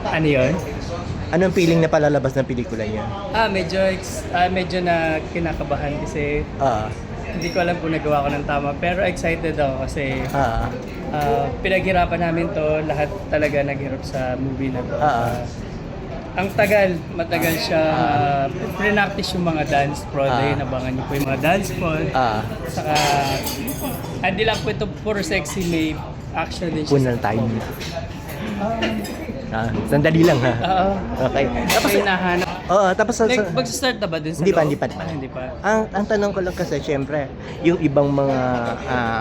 Ano yun? Anong feeling na palalabas ng pelikula niya? Medyo na kinakabahan kasi Ah, hindi ko alam kung nagawa ko ng tama. Pero excited ako kasi ah, pinaghirapan namin to. Lahat talaga naghirap sa movie na to. Ang matagal siya. Pre-practice yung mga dance prod. Nabangan niyo po yung mga dance prod. Saka, hindi lang po ito puro sexy, may action din siya. punang time. Sandali lang ha. Okay. Tapos hinahanap. Tapos Mag-start na ba din sa Hindi pa, loob? hindi pa. Hindi pa. Ang tanong ko lang kasi syempre, yung ibang mga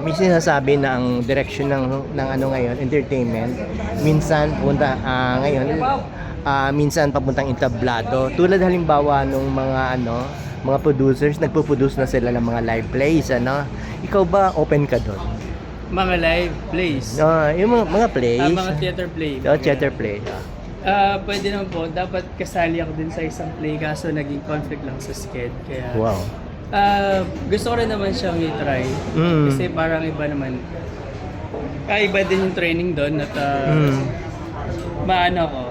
may sinasabi na ang direction ng ano ngayon, entertainment, minsan punta ngayon minsan papuntang entablado. Tulad halimbawa nung mga producers, nagpo-produce na sila ng mga live plays, ano? Ikaw ba open ka doon? Mga live plays. Yung mga plays. Mga theater play. Theater play. Pwede naman po. Dapat kasali ako din sa isang play kaso naging conflict lang sa sked. Kaya Wow. gusto ko rin naman siyang i-try. Kasi parang iba naman. Iba din yung training doon at maano ko.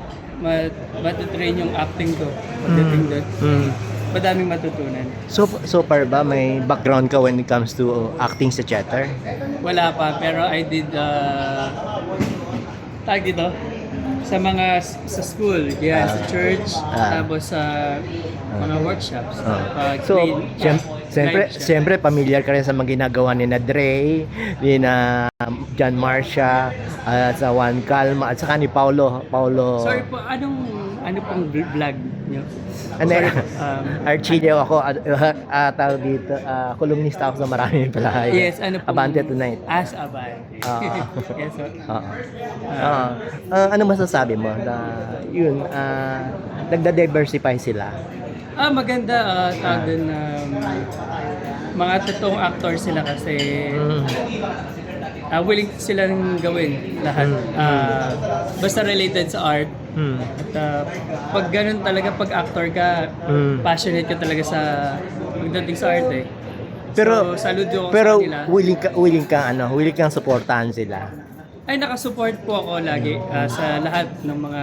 Matutrain yung acting ko. Pagdating doon. Madaming matutunan. So far ba may background ka when it comes to acting sa theater? Wala pa, pero I did tag dito sa school, sa church, tapos sa mga workshops. So, siyempre familiar ka rin sa mga ginagawa ni na Dre, ni na John Marcia, at sa Juan Calma, at saka ni Paulo. Sorry po, ano pong vlog niyo? Archie ako, tawag dito, kolumnista ako sa marami pala. Yes, ano pong... Abante Tonight. As Abante. Yes, sir. Ano masasabi mo na yun, nagda-diversify sila? Maganda, tawag din mga totoong actor sila kasi willing silang gawin lahat. Basta related sa art. At pag ganun talaga, pag actor ka, passionate ka talaga sa pagdating sa art eh. Pero, so, saludo ko pero sa kanila. willing kang supportahan sila. Ay, nakasupport po ako lagi sa lahat ng mga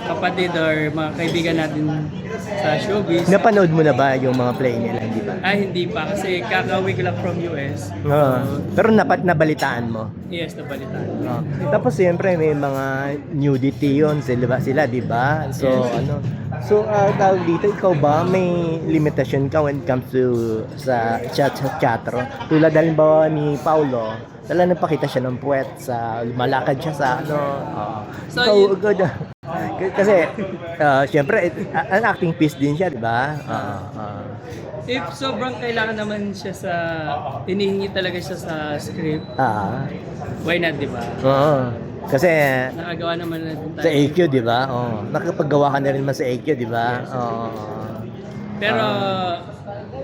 kapatid or mga kaibigan natin sa showbiz. Napanood mo na ba yung mga play nila, hindi ba? Ay, hindi pa kasi kakauwi ko lang from US. Pero nabalitaan mo? Yes, nabalitaan. Tapos siyempre may mga nudity yun sila, di ba? So, tawag dito, ikaw ba may limitation ka when it comes to sa teatro? Tulad halimbawa ni Paulo, talagang nagpakita siya ng puwet sa lumalakad siya sa So, kasi syempre an acting piece din siya, di ba? If sobrang kailangan naman siya hinihingi talaga siya sa script, why not, di ba? Kasi Nakagawa naman natin tayo. sa AQ, di ba? Nakapaggawa ka na rin man sa AQ, di ba? Pero,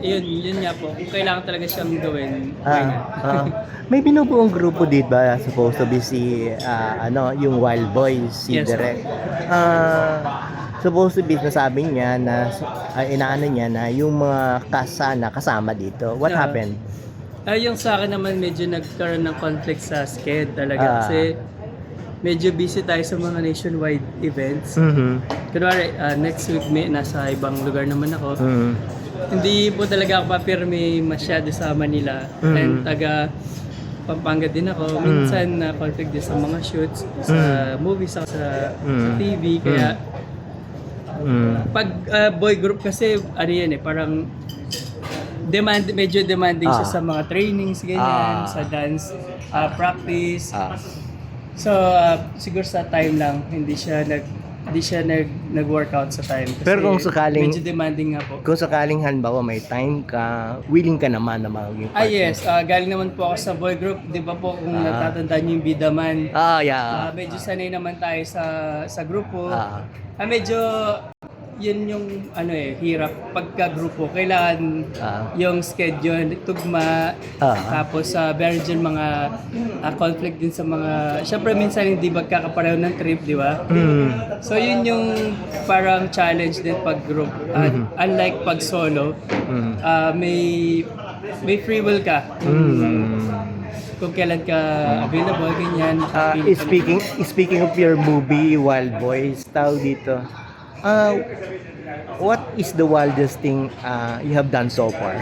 yun nga po. Kung kailangan talaga siyang gawin, why not? May binubuong grupo dito ba? Supposed to be si, yung Wild Boys, si Yes, Direk. Supposed to be, nasabi niya na, inaano niya na yung mga kasama dito. What happened? Yung sa akin naman, medyo nagkaroon ng conflict sa sked talaga. Kasi, medyo busy tayo sa mga nationwide events. Kunwari, next week nasa ibang lugar naman ako. Hindi po talaga ako papirme masyado sa Manila. And taga Pampanga din ako. Minsan conflict din sa mga shoots, sa movies, sa TV. Kaya pag boy group kasi, ano yan parang medyo demanding siya sa mga trainings, ganyan, sa dance practice. So, siguro sa time lang, hindi siya nag-workout sa time. Kasi pero kung sakaling medyo demanding nga po. Kung sakaling halimbawa may time ka, willing ka naman na maging partner. Yes. Galing naman po ako sa boy group. Di ba po kung natatandaan niyo yung Bidaman? Yeah. Medyo sanay naman tayo sa grupo. Medyo yun yung hirap pagka-grupo. Kailangan yung schedule, tugma, tapos meron dyan mga conflict din sa mga, syempre minsan hindi magkakapareho ng trip, di ba? So yun yung parang challenge din pag-group. Unlike pag-solo, may free will ka. kung kailan ka available, ganyan. makapili ka Speaking of your movie, Wild Boys, tawag dito. What is the wildest thing you have done so far?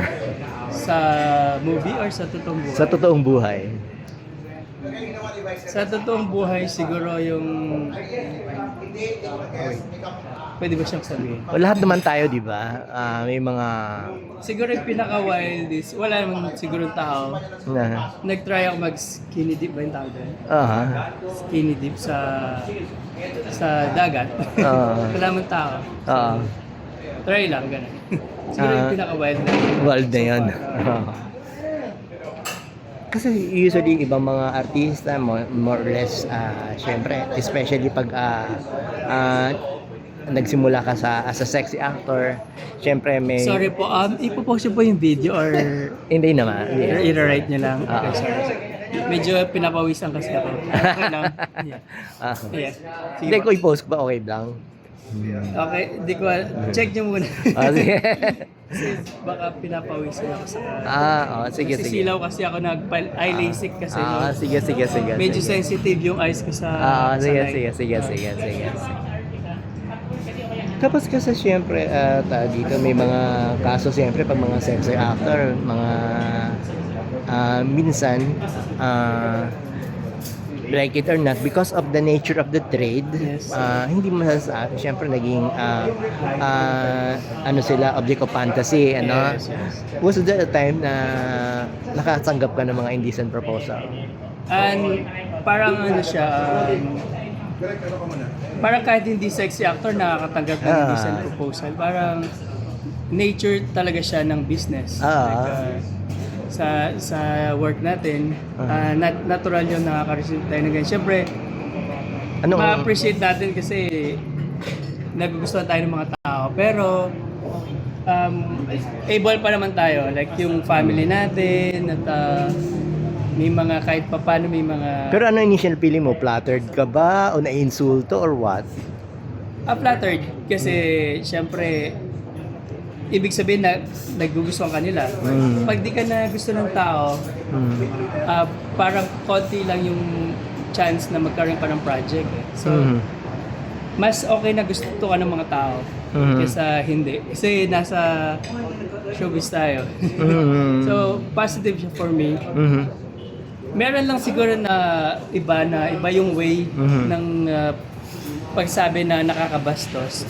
sa movie or sa totoong buhay? Sa totoong buhay. Sa totoong buhay, siguro yung... Pwede ba siyang sabihin? O, lahat naman tayo, di ba? May mga... Siguro yung pinaka-wild is, wala naman siguro tao. Na, Nag-try ako mag-skinny dip ba yung tawag doon? aha. Skinny dip sa dagat. Wala naman tao. Try lang, ganun. Siguro yung pinaka-wild na yun. Wild na yun. Kasi usually ibang mga artista more or less syempre especially pag nagsimula ka as a sexy actor, syempre may Sorry po, ipopost niyo po yung video or hindi naman. i-write niyo lang? Okay, sorry. Medyo pinapawisan kasi ako. Okay lang. Yeah. Yeah. Sige Hindi po. ko i-post ba okay lang? Okay, di ko, check niyo muna. Sige. Kasi baka pinapawisan ako sa... Sige, kasi sige. silaw kasi ako eye LASIK kasi. No? Sige. Medyo sige. sensitive yung eyes ko sa... Sige. light. Tapos kasi syempre dito may mga kaso syempre pag mga sexy actor, mga minsan like it or not because of the nature of the trade, Yes. hindi masasabi syempre naging ano sila object of fantasy, ano. Yes. Was there a time na nakatanggap ka ng mga indecent proposal? And parang ano siya, parang kahit hindi sexy actor nakakatanggap ng decent proposal. Parang nature talaga siya ng business. Like, sa work natin, natural yung nakaka-receive tayo ng ganyan. Siyempre, ma-appreciate natin kasi nagugustuhan tayo ng mga tao. Pero, able pa naman tayo. Like yung family natin at may mga kahit papano may mga... Pero ano initial feeling mo? Flattered ka ba? O na-insulto or what? Flattered kasi syempre ibig sabihin na nagugustuhan ka nila. Pag di ka na gusto ng tao, parang konti lang yung chance na magkaroon pa ng project. So, mas okay na gusto ka ng mga tao kaysa hindi. Kasi nasa showbiz tayo. So, positive siya for me. Meron lang siguro na iba yung way ng pagsabi na nakakabastos.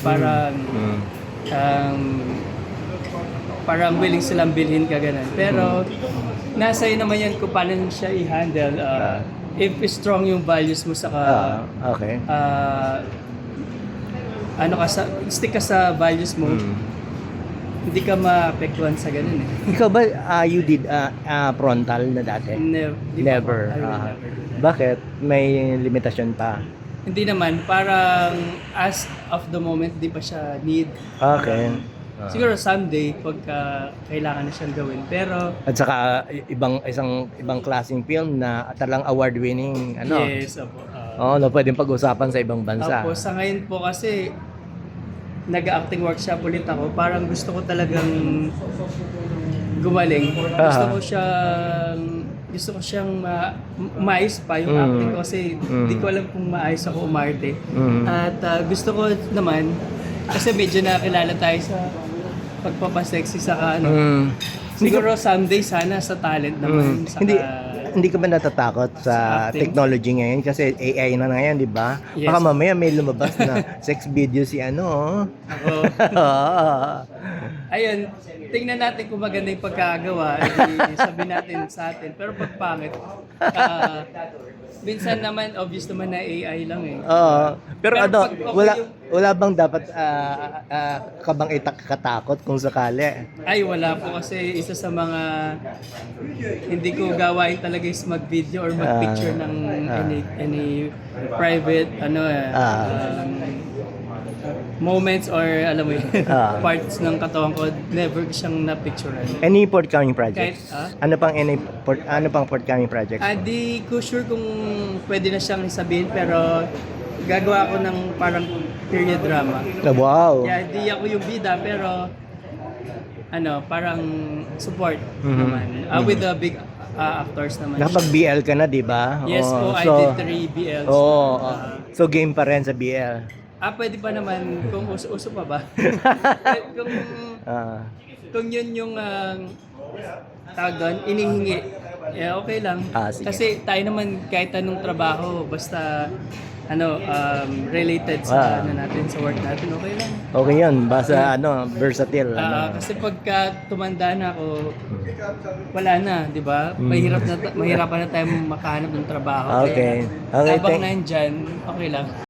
Parang willing silang bilhin ka ganun. Pero nasa iyo naman yan kung paano siya i-handle. If strong yung values mo sa Okay. stick ka sa values mo, hindi ka maapektuhan sa ganun eh. Ikaw ba, you did frontal na dati? Never. Bakit? May limitasyon pa? Hindi naman. Parang as of the moment, di pa siya need. Okay. Siguro someday, pagka kailangan na siyang gawin. Pero, At saka ibang klaseng film na talagang award-winning, ano? yes, opo. No, pwedeng pag-usapan sa ibang bansa. Tapos sa ngayon po kasi, nag-acting workshop ulit ako. Parang gusto ko talagang gumaling. Gusto ko siyang maayos pa yung acting ko kasi di ko alam kung maayos ako umarte. At gusto ko naman, kasi medyo nakilala tayo sa pagpapasexy sa siguro someday sana sa talent naman. Hindi ka ba natatakot sa acting? technology ngayon kasi AI na ngayon, di ba? Yes. Baka mamaya may lumabas na sex video si ano. Ako. Ayun, tingnan natin kung maganda yung pagkagawa. Sabihin natin sa atin. Pero pag pangit, minsan naman, obvious naman na AI lang eh. Pero Pero ano, pag okay wala bang dapat ka bang katakot kung sakali? Ay, wala po kasi isa sa mga hindi ko gawain talaga is mag-video or mag-picture ng any private moments or alam mo yun, parts ng katawan ko, never siyang na-picturean. Any forthcoming projects? Ano pang forthcoming projects? Di ko sure kung pwede na siyang sabihin pero gagawa ko ng parang period drama. Wow! Kaya di ako yung bida pero parang support naman. With a big actors naman. Nakapag-BL ka na, di ba? Yes Oo, po, I so, did 3 BLs. Oo. Ah, So game pa rin sa BL. pwede pa naman kung uso-uso pa ba? kung, Ah. kung yun yung tawag doon, inihingi, okay lang. Sige. Kasi tayo naman kahit anong trabaho, basta related sa natin, sa work natin, okay lang. Okay yun. Basta versatile. Kasi pagka tumanda na ako, wala na, di ba? Mahirapan na tayong makahanap ng trabaho. Okay. Kaya, Okay, habang thank- nandyan, okay lang.